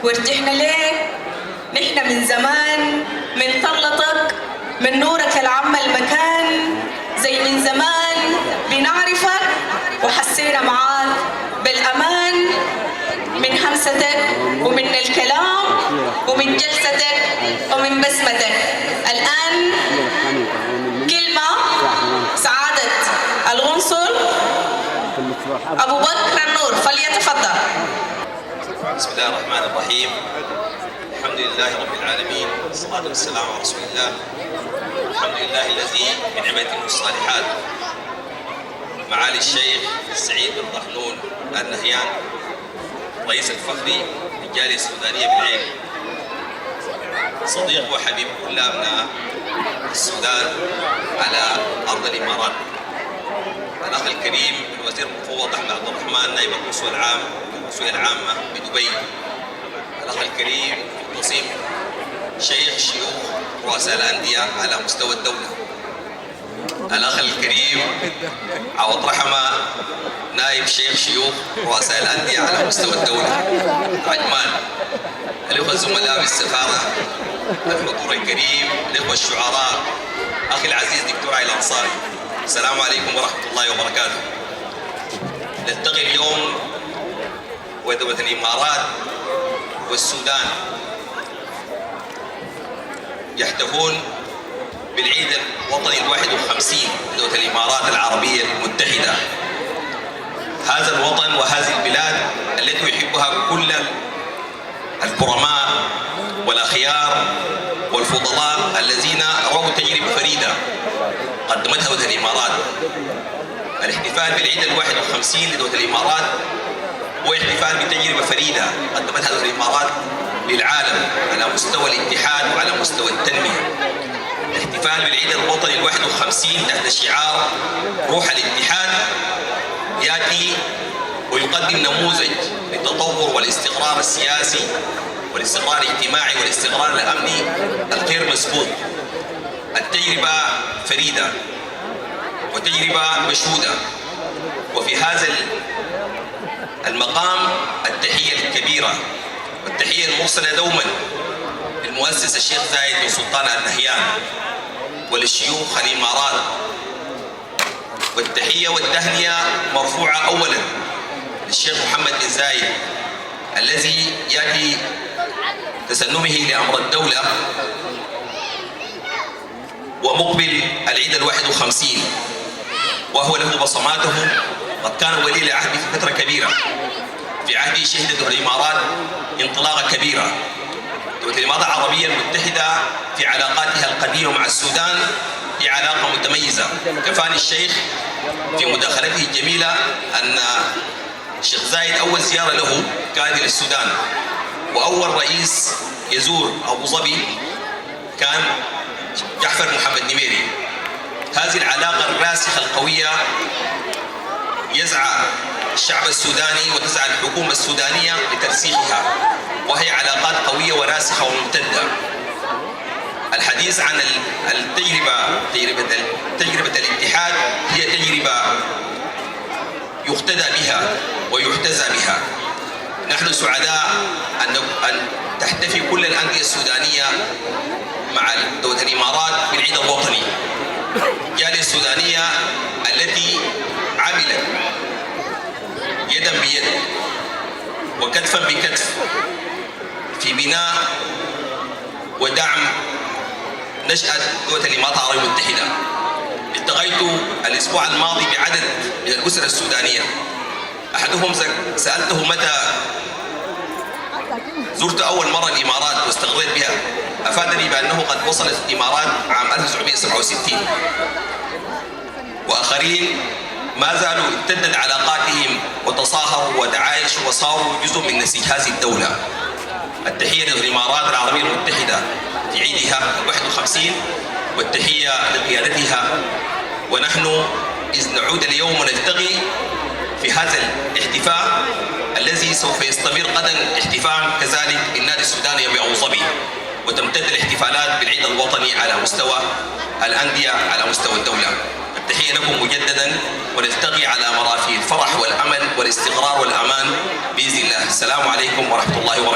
وارتحنا ليه؟ نحن من زمان من طلتك من نورك العم المكان، زي من زمان بنعرفك وحسينا معاك بالأمان، من همستك ومن الكلام ومن جلستك ومن بسمتك. الآن كلمة سعادة الغنصل أبو بكر النور، فليتفضل. بسم الله الرحمن الرحيم. الحمد لله رب العالمين، والصلاة والسلام على رسول الله. الحمد لله الذي بنعمته الصالحات. معالي الشيخ سعيد بن طحنون النهيان، رئيس الفخري للجالية السودانية بالعين، صديق وحبيب كل أبناء السودان على أرض الإمارات، الأخ الكريم الوزير المفوض أحمد عبد الرحمن نائب القنصل العام للقنصلية العامة بدبي، الأخ الكريم نصيب شيخ شيوخ رؤساء الأندية على مستوى الدولة، الأخ الكريم عوض رحمة نائب شيخ شيوخ رؤساء الأندية على مستوى الدولة عجمان، الأخوة الزملاء بالسفارة، الحضور الكريم، الأخوة الشعراء، أخي العزيز دكتور علي الأنصاري، السلام عليكم ورحمة الله وبركاته. نلتقي اليوم ودولة الإمارات والسودان يحتفون بالعيد الوطني 51 لدولة الإمارات العربية المتحدة. هذا الوطن وهذه البلاد التي يحبها كل الكرماء والأخيار والفضلاء الذين رأوا تجربة فريدة قدمتها دولة الإمارات. الاحتفال بالعيد 51 لدولة الإمارات هو احتفال بتجربة فريدة قدمتها دولة الإمارات للعالم على مستوى الاتحاد وعلى مستوى التنمية. الاحتفال بالعيد الوطني 51 تحت شعار روح الاتحاد يأتي ويقدم نموذج للتطور والاستقرار السياسي والاستقرار الاجتماعي والاستقرار الأمني الغير مسبوق. التجربة فريدة وتجربة مشهودة، وفي هذا المقام التحية الكبيرة والتحية المرسلة دوما للمؤسس الشيخ زايد بن سلطان النهيان وللشيوخ الإمارات، والتحية والتهنئة مرفوعة أولا للشيخ محمد بن زايد الذي يأتي تسنمه لأمر الدولة ومقبل العيد 51، وهو له بصماته. قد كان ولي العهد في فترة كبيرة، في عهده شهدت الإمارات انطلاقة كبيرة. دولة الإمارات العربية المتحدة في علاقاتها القديمة مع السودان هي علاقة متميزة. كفاني الشيخ في مداخلته الجميلة أن الشيخ زايد أول زيارة له كانت إلى السودان، وأول رئيس يزور أبو ظبي كان جعفر محمد نميري. هذه العلاقة الراسخة القوية يسعى الشعب السوداني وتسعى الحكومة السودانية لترسيخها، وهي علاقات قوية وراسخة وممتدة. الحديث عن تجربة الاتحاد هي تجربة يقتدى بها ويحتذى بها. نحن سعداء أن تحتفي كل الأندية السودانية مع دولة الإمارات بالعيد الوطني. الجالية السودانية التي عملت يدا بيد وكتفا بكتف في بناء ودعم نشأة دولة الإمارات العربية المتحدة. التقيت الأسبوع الماضي بعدد من الأسر السودانية، أحدهم سألته متى زرت أول مرة الإمارات واستغريت بها، أفادني بأنه قد وصلت الإمارات عام 1967. وآخرين ما زالوا امتدت علاقاتهم وتصاهروا وتعايشوا وصاروا جزء من نسيج هذه الدولة. التحية للإمارات العربية المتحدة في عيدها 51، والتحية لقيادتها، ونحن إذ نعود اليوم ونلتقي في هذا الاحتفال الذي سوف يستمر غدا احتفال كذلك النادي السوداني بأبو ظبي، وتمتد الاحتفالات بالعيد الوطني على مستوى الأندية على مستوى الدولة. التحية لكم مجددا، ونلتقي على مرافي الفرح والأمل والاستقرار والأمان بإذن الله. السلام عليكم ورحمة الله وبركاته.